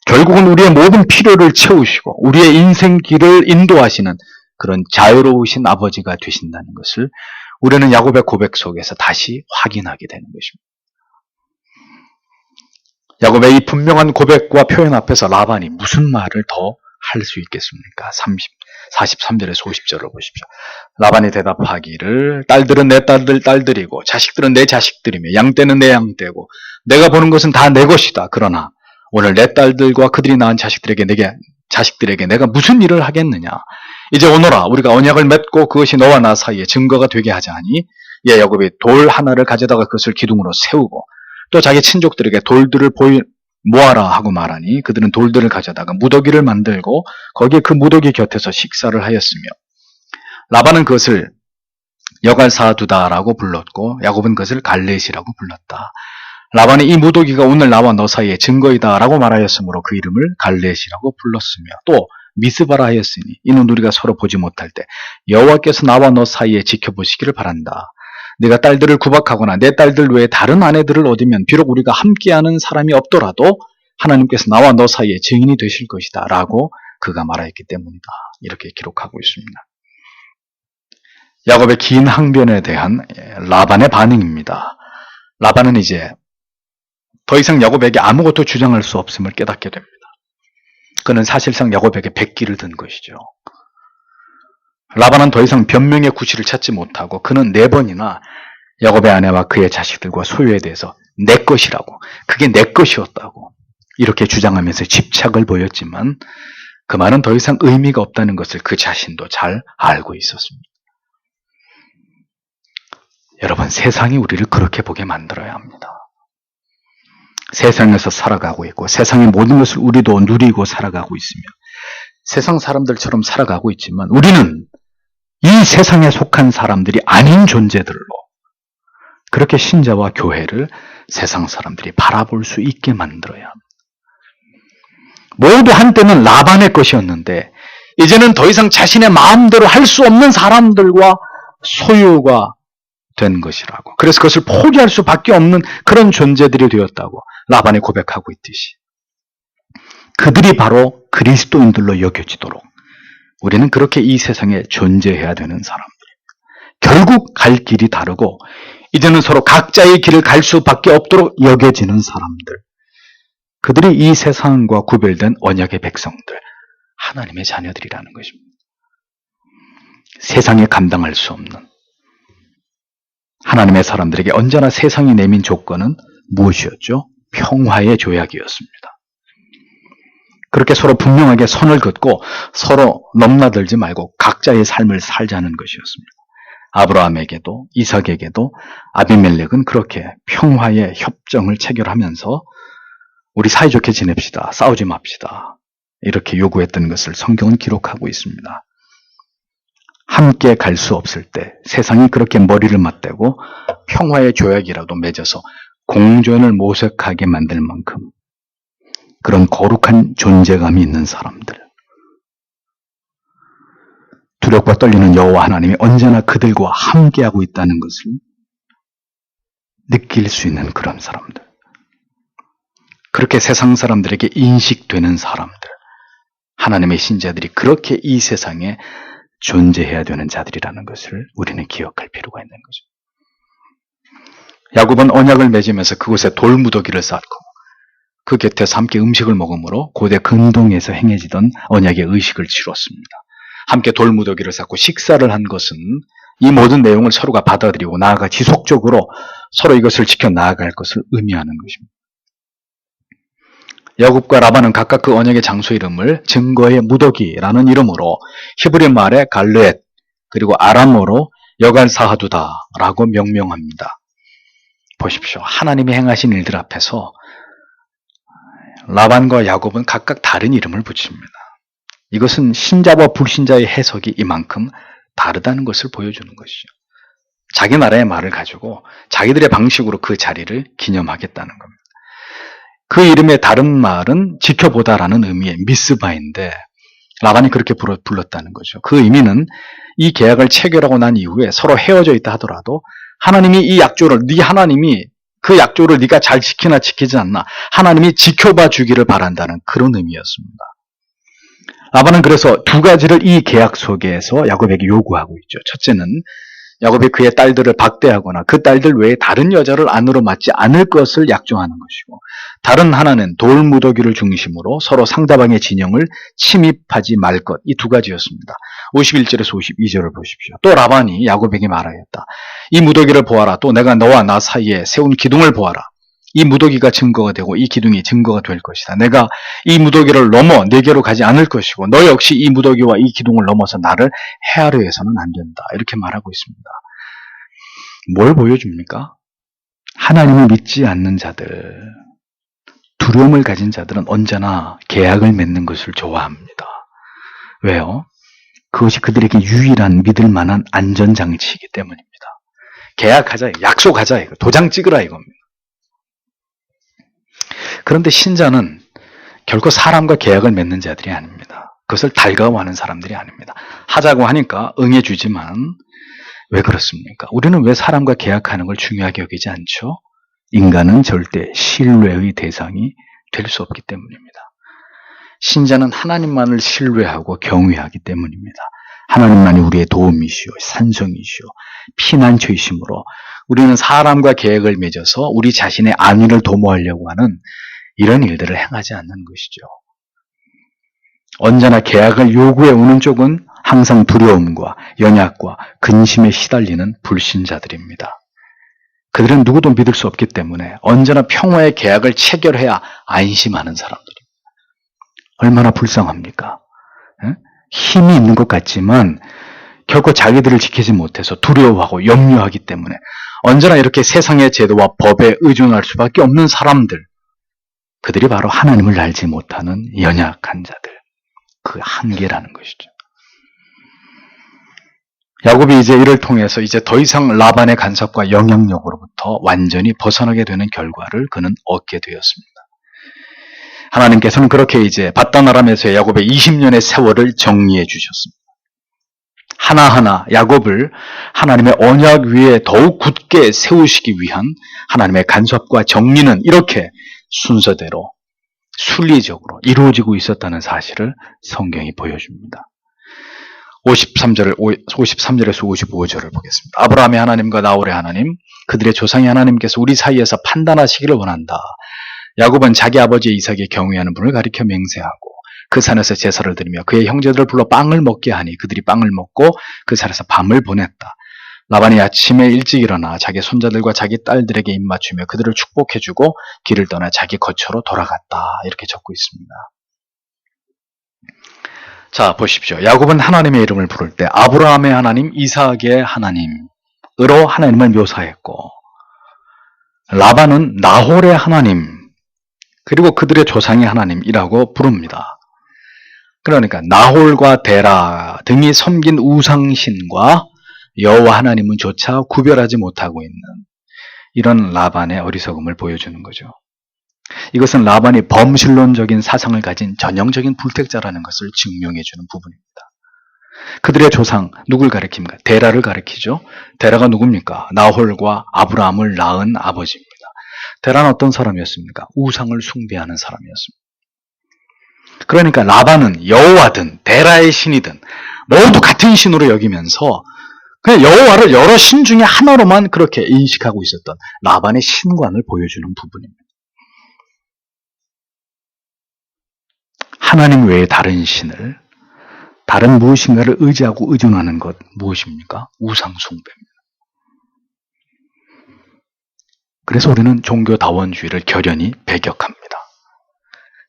Speaker 1: 결국은 우리의 모든 필요를 채우시고 우리의 인생 길을 인도하시는 그런 자유로우신 아버지가 되신다는 것을 우리는 야곱의 고백 속에서 다시 확인하게 되는 것입니다. 야곱의 이 분명한 고백과 표현 앞에서 라반이 무슨 말을 더 할 수 있겠습니까? 43절에서 50절을 보십시오. 라반이 대답하기를 딸들은 내 딸들이고 자식들은 내 자식들이며 양떼는 내 양떼고 내가 보는 것은 다 내 것이다. 그러나 오늘 내 딸들과 그들이 낳은 자식들에게 내가 무슨 일을 하겠느냐. 이제 오너라 우리가 언약을 맺고 그것이 너와 나 사이에 증거가 되게 하자 하니 예, 야곱이 돌 하나를 가져다가 그것을 기둥으로 세우고 또 자기 친족들에게 돌들을 모아라 하고 말하니 그들은 돌들을 가져다가 무더기를 만들고 거기에 그 무더기 곁에서 식사를 하였으며 라반은 그것을 여갈사두다라고 불렀고 야곱은 그것을 갈렛이라고 불렀다. 라반이 이 무더기가 오늘 나와 너 사이의 증거이다라고 말하였으므로 그 이름을 갈렛이라고 불렀으며 또 미스바라 하였으니 이는 우리가 서로 보지 못할 때 여호와께서 나와 너 사이에 지켜보시기를 바란다. 네가 딸들을 구박하거나 내 딸들 외에 다른 아내들을 얻으면 비록 우리가 함께하는 사람이 없더라도 하나님께서 나와 너 사이에 증인이 되실 것이다 라고 그가 말하였기 때문이다. 이렇게 기록하고 있습니다. 야곱의 긴 항변에 대한 라반의 반응입니다. 라반은 이제 더 이상 야곱에게 아무것도 주장할 수 없음을 깨닫게 됩니다. 그는 사실상 야곱에게 백기를 든 것이죠. 라반은 더 이상 변명의 구실을 찾지 못하고 그는 4번이나 야곱의 아내와 그의 자식들과 소유에 대해서 내 것이라고, 그게 내 것이었다고 이렇게 주장하면서 집착을 보였지만 그 말은 더 이상 의미가 없다는 것을 그 자신도 잘 알고 있었습니다. 여러분, 세상이 우리를 그렇게 보게 만들어야 합니다. 세상에서 살아가고 있고 세상의 모든 것을 우리도 누리고 살아가고 있으며 세상 사람들처럼 살아가고 있지만 우리는 이 세상에 속한 사람들이 아닌 존재들로 그렇게 신자와 교회를 세상 사람들이 바라볼 수 있게 만들어야 합니다. 모두 한때는 라반의 것이었는데 이제는 더 이상 자신의 마음대로 할 수 없는 사람들과 소유가 된 것이라고. 그래서 그것을 포기할 수밖에 없는 그런 존재들이 되었다고 라반이 고백하고 있듯이 그들이 바로 그리스도인들로 여겨지도록 우리는 그렇게 이 세상에 존재해야 되는 사람들입니다. 결국 갈 길이 다르고 이제는 서로 각자의 길을 갈 수밖에 없도록 여겨지는 사람들. 그들이 이 세상과 구별된 언약의 백성들, 하나님의 자녀들이라는 것입니다. 세상에 감당할 수 없는 하나님의 사람들에게 언제나 세상이 내민 조건은 무엇이었죠? 평화의 조약이었습니다. 그렇게 서로 분명하게 선을 긋고 서로 넘나들지 말고 각자의 삶을 살자는 것이었습니다. 아브라함에게도 이삭에게도 아비멜렉은 그렇게 평화의 협정을 체결하면서 우리 사이좋게 지냅시다. 싸우지 맙시다. 이렇게 요구했던 것을 성경은 기록하고 있습니다. 함께 갈 수 없을 때 세상이 그렇게 머리를 맞대고 평화의 조약이라도 맺어서 공존을 모색하게 만들 만큼 그런 거룩한 존재감이 있는 사람들, 두렵고 떨리는 여호와 하나님이 언제나 그들과 함께하고 있다는 것을 느낄 수 있는 그런 사람들, 그렇게 세상 사람들에게 인식되는 사람들, 하나님의 신자들이 그렇게 이 세상에 존재해야 되는 자들이라는 것을 우리는 기억할 필요가 있는 거죠. 야곱은 언약을 맺으면서 그곳에 돌무더기를 쌓고 그 곁에서 함께 음식을 먹음으로 고대 근동에서 행해지던 언약의 의식을 치렀습니다. 함께 돌무더기를 쌓고 식사를 한 것은 이 모든 내용을 서로가 받아들이고 나아가 지속적으로 서로 이것을 지켜나아갈 것을 의미하는 것입니다. 야곱과 라반은 각각 그 언약의 장소 이름을 증거의 무더기라는 이름으로 히브리 말의 갈르엣 그리고 아람어로 여갈사하두다라고 명명합니다. 보십시오. 하나님이 행하신 일들 앞에서 라반과 야곱은 각각 다른 이름을 붙입니다. 이것은 신자와 불신자의 해석이 이만큼 다르다는 것을 보여주는 것이죠. 자기 나라의 말을 가지고 자기들의 방식으로 그 자리를 기념하겠다는 겁니다. 그 이름의 다른 말은 지켜보다라는 의미의 미스바인데 라반이 그렇게 불렀다는 거죠. 그 의미는 이 계약을 체결하고 난 이후에 서로 헤어져 있다 하더라도 하나님이 이 약조를, 네 하나님이 그 약조를 네가 잘 지키나 지키지 않나 하나님이 지켜봐 주기를 바란다는 그런 의미였습니다. 라반은 그래서 두 가지를 이 계약 속에서 야곱에게 요구하고 있죠. 첫째는 야곱이 그의 딸들을 박대하거나 그 딸들 외에 다른 여자를 안으로 맞지 않을 것을 약정하는 것이고, 다른 하나는 돌무더기를 중심으로 서로 상대방의 진영을 침입하지 말 것, 이 두 가지였습니다. 51절에서 52절을 보십시오. 또 라반이 야곱에게 말하였다. 이 무더기를 보아라. 또 내가 너와 나 사이에 세운 기둥을 보아라. 이 무더기가 증거가 되고 이 기둥이 증거가 될 것이다. 내가 이 무더기를 넘어 네게로 가지 않을 것이고 너 역시 이 무더기와 이 기둥을 넘어서 나를 해하려 해서는 안 된다. 이렇게 말하고 있습니다. 뭘 보여줍니까? 하나님을 믿지 않는 자들, 두려움을 가진 자들은 언제나 계약을 맺는 것을 좋아합니다. 왜요? 그것이 그들에게 유일한 믿을 만한 안전장치이기 때문입니다. 계약하자, 약속하자, 이거 도장 찍으라 이겁니다. 그런데 신자는 결코 사람과 계약을 맺는 자들이 아닙니다. 그것을 달가워하는 사람들이 아닙니다. 하자고 하니까 응해주지만 왜 그렇습니까? 우리는 왜 사람과 계약하는 걸 중요하게 여기지 않죠? 인간은 절대 신뢰의 대상이 될 수 없기 때문입니다. 신자는 하나님만을 신뢰하고 경외하기 때문입니다. 하나님만이 우리의 도움이시오, 산성이시오, 피난처이시므로 우리는 사람과 계획을 맺어서 우리 자신의 안위를 도모하려고 하는 이런 일들을 행하지 않는 것이죠. 언제나 계약을 요구해 오는 쪽은 항상 두려움과 연약과 근심에 시달리는 불신자들입니다. 그들은 누구도 믿을 수 없기 때문에 언제나 평화의 계약을 체결해야 안심하는 사람들입니다. 얼마나 불쌍합니까? 힘이 있는 것 같지만 결코 자기들을 지키지 못해서 두려워하고 염려하기 때문에 언제나 이렇게 세상의 제도와 법에 의존할 수밖에 없는 사람들, 그들이 바로 하나님을 알지 못하는 연약한 자들, 그 한계라는 것이죠. 야곱이 이제 이를 통해서 이제 더 이상 라반의 간섭과 영향력으로부터 완전히 벗어나게 되는 결과를 그는 얻게 되었습니다. 하나님께서는 그렇게 이제 밧단 아람에서의 야곱의 20년의 세월을 정리해 주셨습니다. 하나하나 야곱을 하나님의 언약 위에 더욱 굳게 세우시기 위한 하나님의 간섭과 정리는 이렇게 순서대로 순리적으로 이루어지고 있었다는 사실을 성경이 보여줍니다. 53절에서 55절을 보겠습니다. 아브라함의 하나님과 나홀의 하나님, 그들의 조상의 하나님께서 우리 사이에서 판단하시기를 원한다. 야곱은 자기 아버지 이삭의 경외하는 분을 가리켜 맹세하고 그 산에서 제사를 드리며 그의 형제들을 불러 빵을 먹게 하니 그들이 빵을 먹고 그 산에서 밤을 보냈다. 라반이 아침에 일찍 일어나 자기 손자들과 자기 딸들에게 입맞추며 그들을 축복해주고 길을 떠나 자기 거처로 돌아갔다. 이렇게 적고 있습니다. 자, 보십시오. 야곱은 하나님의 이름을 부를 때 아브라함의 하나님, 이삭의 하나님으로 하나님을 묘사했고, 라반은 나홀의 하나님, 그리고 그들의 조상의 하나님이라고 부릅니다. 그러니까 나홀과 데라 등이 섬긴 우상신과 여호와 하나님은 조차 구별하지 못하고 있는 이런 라반의 어리석음을 보여주는 거죠. 이것은 라반이 범신론적인 사상을 가진 전형적인 불택자라는 것을 증명해주는 부분입니다. 그들의 조상 누굴 가리킵니까? 데라를 가리키죠. 데라가 누굽니까? 나홀과 아브라함을 낳은 아버지입니다. 데라는 어떤 사람이었습니까? 우상을 숭배하는 사람이었습니다. 그러니까 라반은 여호와든 데라의 신이든 모두 같은 신으로 여기면서 그냥 여호와를 여러 신 중에 하나로만 그렇게 인식하고 있었던 라반의 신관을 보여주는 부분입니다. 하나님 외에 다른 신을, 다른 무엇인가를 의지하고 의존하는 것 무엇입니까? 우상숭배입니다. 그래서 우리는 종교다원주의를 결연히 배격합니다.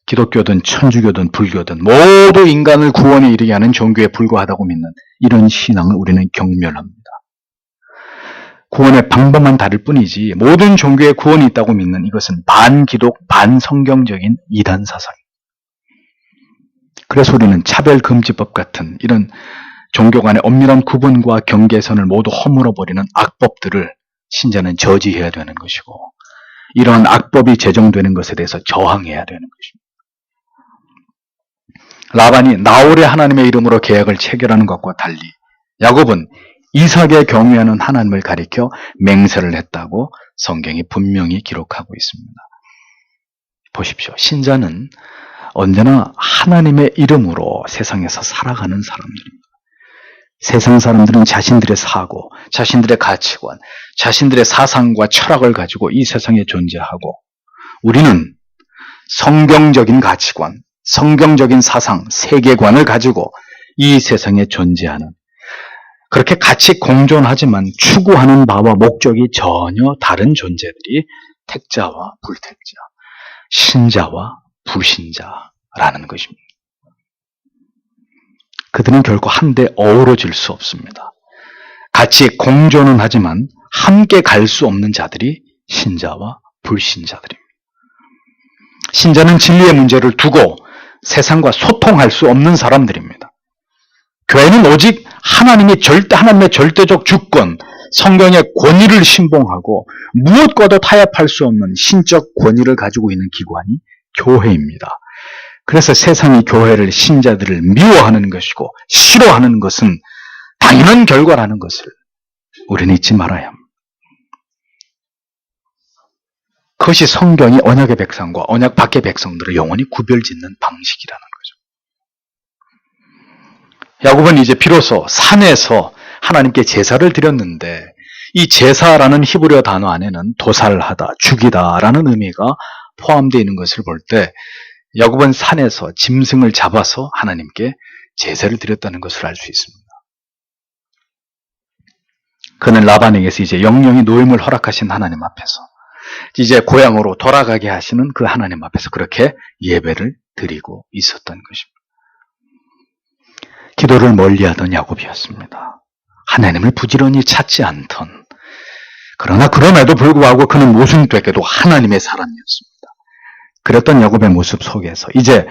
Speaker 1: 기독교든 천주교든 불교든 모두 인간을 구원에 이르게 하는 종교에 불과하다고 믿는 이런 신앙을 우리는 경멸합니다. 구원의 방법만 다를 뿐이지 모든 종교에 구원이 있다고 믿는 이것은 반기독, 반성경적인 이단 사상입니다. 그래서 우리는 차별금지법 같은 이런 종교 간의 엄밀한 구분과 경계선을 모두 허물어버리는 악법들을 신자는 저지해야 되는 것이고 이러한 악법이 제정되는 것에 대해서 저항해야 되는 것입니다. 라반이 나홀의 하나님의 이름으로 계약을 체결하는 것과 달리 야곱은 이삭의 경외하는 하나님을 가리켜 맹세를 했다고 성경이 분명히 기록하고 있습니다. 보십시오. 신자는 언제나 하나님의 이름으로 세상에서 살아가는 사람들입니다. 세상 사람들은 자신들의 사고, 자신들의 가치관, 자신들의 사상과 철학을 가지고 이 세상에 존재하고 우리는 성경적인 가치관, 성경적인 사상, 세계관을 가지고 이 세상에 존재하는 그렇게 같이 공존하지만 추구하는 바와 목적이 전혀 다른 존재들이 택자와 불택자, 신자와 불신자라는 것입니다. 그들은 결코 한데 어우러질 수 없습니다. 같이 공존은 하지만 함께 갈 수 없는 자들이 신자와 불신자들입니다. 신자는 진리의 문제를 두고 세상과 소통할 수 없는 사람들입니다. 교회는 오직 하나님의 절대적 주권, 성경의 권위를 신봉하고 무엇과도 타협할 수 없는 신적 권위를 가지고 있는 기관이 교회입니다. 그래서 세상이 교회를, 신자들을 미워하는 것이고 싫어하는 것은 당연한 결과라는 것을 우리는 잊지 말아야 합니다. 그것이 성경이 언약의 백성과 언약 밖의 백성들을 영원히 구별짓는 방식이라는 거죠. 야곱은 이제 비로소 산에서 하나님께 제사를 드렸는데 이 제사라는 히브리어 단어 안에는 도살하다, 죽이다라는 의미가 포함되어 있는 것을 볼 때 야곱은 산에서 짐승을 잡아서 하나님께 제사를 드렸다는 것을 알 수 있습니다. 그는 라반에게서 이제 영영이 노임을 허락하신 하나님 앞에서 이제 고향으로 돌아가게 하시는 그 하나님 앞에서 그렇게 예배를 드리고 있었던 것입니다. 기도를 멀리하던 야곱이었습니다. 하나님을 부지런히 찾지 않던, 그러나 그럼에도 불구하고 그는 모순되게도 하나님의 사람이었습니다. 그랬던 야곱의 모습 속에서 이제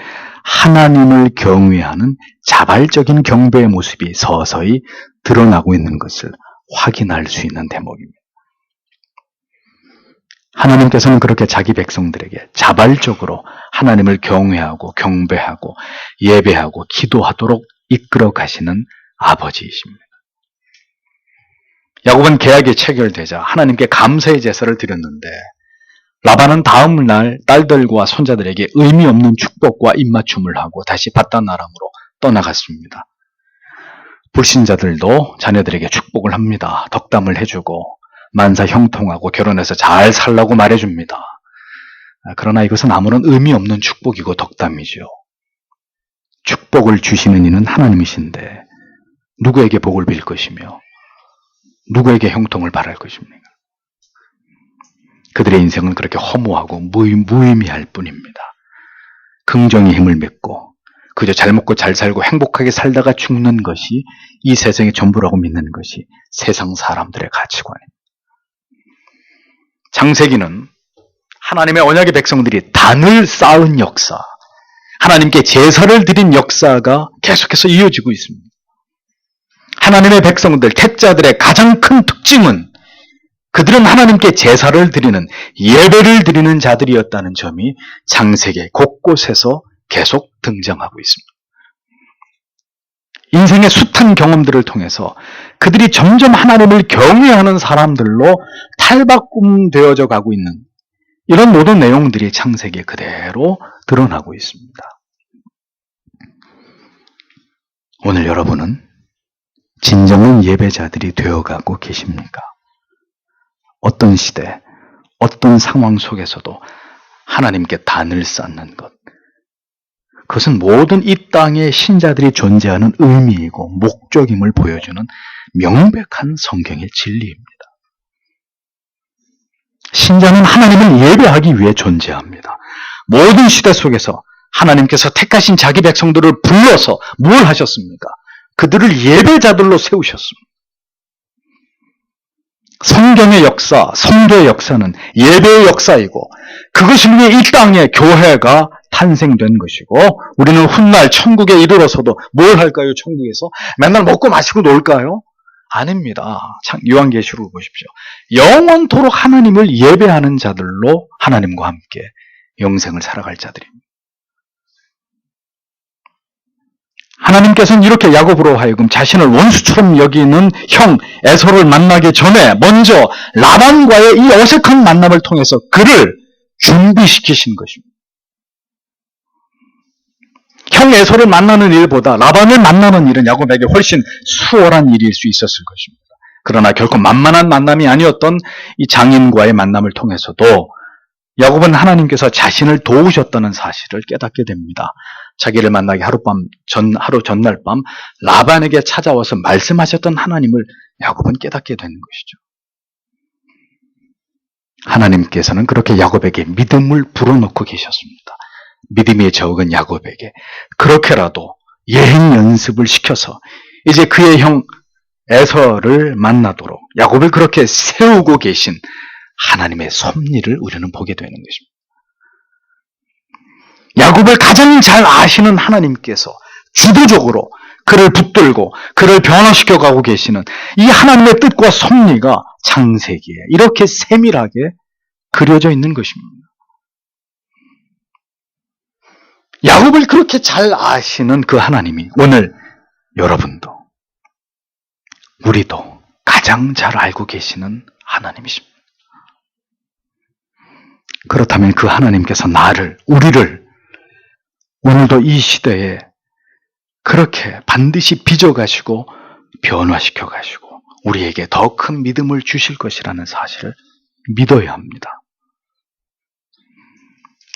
Speaker 1: 하나님을 경외하는 자발적인 경배의 모습이 서서히 드러나고 있는 것을 확인할 수 있는 대목입니다. 하나님께서는 그렇게 자기 백성들에게 자발적으로 하나님을 경외하고 경배하고 예배하고 기도하도록 이끌어 가시는 아버지이십니다. 야곱은 계약이 체결되자 하나님께 감사의 제사를 드렸는데 라반은 다음 날 딸들과 손자들에게 의미 없는 축복과 입맞춤을 하고 다시 밧단 아람으로 떠나갔습니다. 불신자들도 자녀들에게 축복을 합니다. 덕담을 해주고 만사 형통하고 결혼해서 잘 살라고 말해줍니다. 그러나 이것은 아무런 의미 없는 축복이고 덕담이죠. 축복을 주시는 이는 하나님이신데 누구에게 복을 빌 것이며 누구에게 형통을 바랄 것입니까? 그들의 인생은 그렇게 허무하고 무의미할 뿐입니다. 긍정의 힘을 믿고 그저 잘 먹고 잘 살고 행복하게 살다가 죽는 것이 이 세상의 전부라고 믿는 것이 세상 사람들의 가치관입니다. 창세기는 하나님의 언약의 백성들이 단을 쌓은 역사, 하나님께 제사를 드린 역사가 계속해서 이어지고 있습니다. 하나님의 백성들, 택자들의 가장 큰 특징은 그들은 하나님께 제사를 드리는, 예배를 드리는 자들이었다는 점이 창세기 곳곳에서 계속 등장하고 있습니다. 인생의 숱한 경험들을 통해서 그들이 점점 하나님을 경외하는 사람들로 탈바꿈되어져 가고 있는 이런 모든 내용들이 창세기에 그대로 드러나고 있습니다. 오늘 여러분은 진정한 예배자들이 되어가고 계십니까? 어떤 시대, 어떤 상황 속에서도 하나님께 단을 쌓는 것, 그것은 모든 이 땅의 신자들이 존재하는 의미이고 목적임을 보여주는 명백한 성경의 진리입니다. 신자는 하나님을 예배하기 위해 존재합니다. 모든 시대 속에서 하나님께서 택하신 자기 백성들을 불러서 뭘 하셨습니까? 그들을 예배자들로 세우셨습니다. 성경의 역사, 성도의 역사는 예배의 역사이고 그것을 위해 이 땅에 교회가 탄생된 것이고 우리는 훗날 천국에 이르러서도 뭘 할까요? 천국에서 맨날 먹고 마시고 놀까요? 아닙니다. 요한계시록을 보십시오. 영원토록 하나님을 예배하는 자들로 하나님과 함께 영생을 살아갈 자들입니다. 하나님께서는 이렇게 야곱으로 하여금 자신을 원수처럼 여기는 형 에서를 만나기 전에 먼저 라반과의 이 어색한 만남을 통해서 그를 준비시키신 것입니다. 형 에서를 만나는 일보다 라반을 만나는 일은 야곱에게 훨씬 수월한 일일 수 있었을 것입니다. 그러나 결코 만만한 만남이 아니었던 이 장인과의 만남을 통해서도 야곱은 하나님께서 자신을 도우셨다는 사실을 깨닫게 됩니다. 자기를 만나기 하루 전날 밤 라반에게 찾아와서 말씀하셨던 하나님을 야곱은 깨닫게 되는 것이죠. 하나님께서는 그렇게 야곱에게 믿음을 불어넣고 계셨습니다. 믿음이 적은 야곱에게 그렇게라도 여행 연습을 시켜서 이제 그의 형 에서를 만나도록 야곱을 그렇게 세우고 계신 하나님의 섭리를 우리는 보게 되는 것입니다. 야곱을 가장 잘 아시는 하나님께서 주도적으로 그를 붙들고 그를 변화시켜 가고 계시는 이 하나님의 뜻과 섭리가 창세기에 이렇게 세밀하게 그려져 있는 것입니다. 야곱을 그렇게 잘 아시는 그 하나님이 오늘 여러분도 우리도 가장 잘 알고 계시는 하나님이십니다. 그렇다면 그 하나님께서 우리를 오늘도 이 시대에 그렇게 반드시 빚어가시고 변화시켜가시고 우리에게 더 큰 믿음을 주실 것이라는 사실을 믿어야 합니다.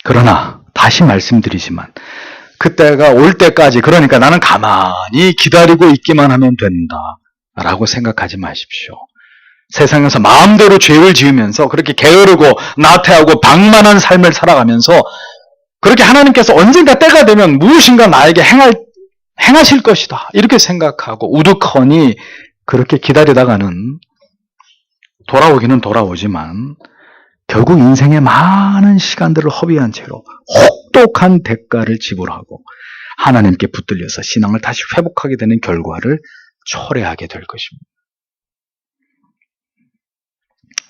Speaker 1: 그러나 다시 말씀드리지만 그때가 올 때까지 그러니까 나는 가만히 기다리고 있기만 하면 된다 라고 생각하지 마십시오. 세상에서 마음대로 죄를 지으면서 그렇게 게으르고 나태하고 방만한 삶을 살아가면서 그렇게 하나님께서 언젠가 때가 되면 무엇인가 나에게 행하실 것이다 이렇게 생각하고 우두커니 그렇게 기다리다가는 돌아오기는 돌아오지만 결국 인생의 많은 시간들을 허비한 채로 혹독한 대가를 지불하고 하나님께 붙들려서 신앙을 다시 회복하게 되는 결과를 초래하게 될 것입니다.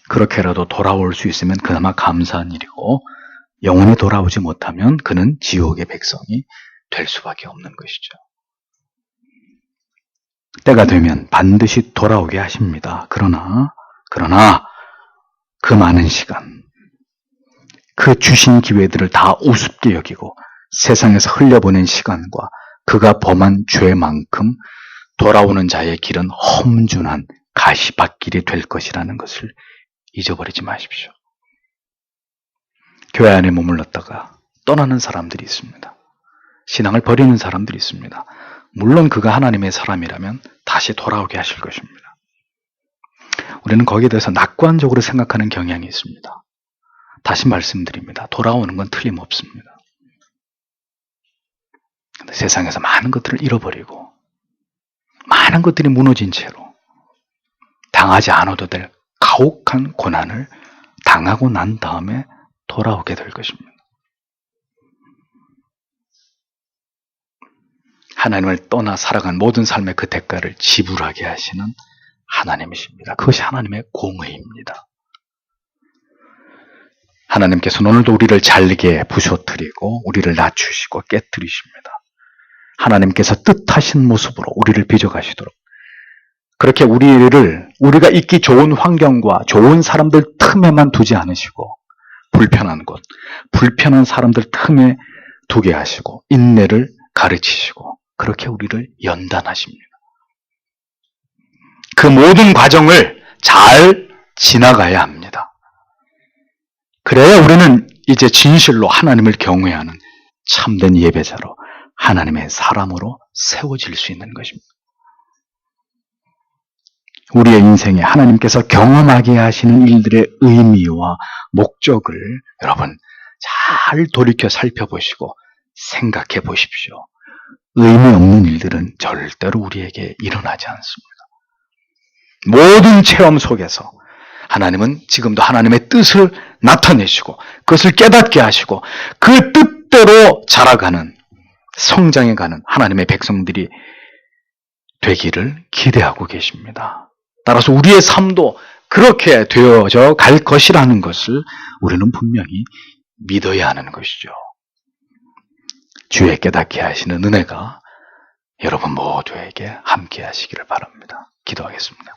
Speaker 1: 그렇게라도 돌아올 수 있으면 그나마 감사한 일이고 영원히 돌아오지 못하면 그는 지옥의 백성이 될 수밖에 없는 것이죠. 때가 되면 반드시 돌아오게 하십니다. 그러나 그 많은 시간, 그 주신 기회들을 다 우습게 여기고 세상에서 흘려보낸 시간과 그가 범한 죄만큼 돌아오는 자의 길은 험준한 가시밭길이 될 것이라는 것을 잊어버리지 마십시오. 교회 안에 머물렀다가 떠나는 사람들이 있습니다. 신앙을 버리는 사람들이 있습니다. 물론 그가 하나님의 사람이라면 다시 돌아오게 하실 것입니다. 우리는 거기에 대해서 낙관적으로 생각하는 경향이 있습니다. 다시 말씀드립니다. 돌아오는 건 틀림없습니다. 근데 세상에서 많은 것들을 잃어버리고 많은 것들이 무너진 채로 당하지 않아도 될 가혹한 고난을 당하고 난 다음에 돌아오게 될 것입니다. 하나님을 떠나 살아간 모든 삶의 그 대가를 지불하게 하시는 하나님이십니다. 그것이 하나님의 공의입니다. 하나님께서는 오늘도 우리를 잘게 부셔뜨리고 우리를 낮추시고 깨뜨리십니다. 하나님께서 뜻하신 모습으로 우리를 빚어가시도록 그렇게 우리가 있기 좋은 환경과 좋은 사람들 틈에만 두지 않으시고 불편한 곳, 불편한 사람들 틈에 두게 하시고 인내를 가르치시고 그렇게 우리를 연단하십니다. 그 모든 과정을 잘 지나가야 합니다. 그래야 우리는 이제 진실로 하나님을 경외하는 참된 예배자로 하나님의 사람으로 세워질 수 있는 것입니다. 우리의 인생에 하나님께서 경험하게 하시는 일들의 의미와 목적을 여러분 잘 돌이켜 살펴보시고 생각해 보십시오. 의미 없는 일들은 절대로 우리에게 일어나지 않습니다. 모든 체험 속에서 하나님은 지금도 하나님의 뜻을 나타내시고 그것을 깨닫게 하시고 그 뜻대로 자라가는 성장해가는 하나님의 백성들이 되기를 기대하고 계십니다. 따라서 우리의 삶도 그렇게 되어져 갈 것이라는 것을 우리는 분명히 믿어야 하는 것이죠. 주의 깨닫게 하시는 은혜가 여러분 모두에게 함께 하시기를 바랍니다. 기도하겠습니다.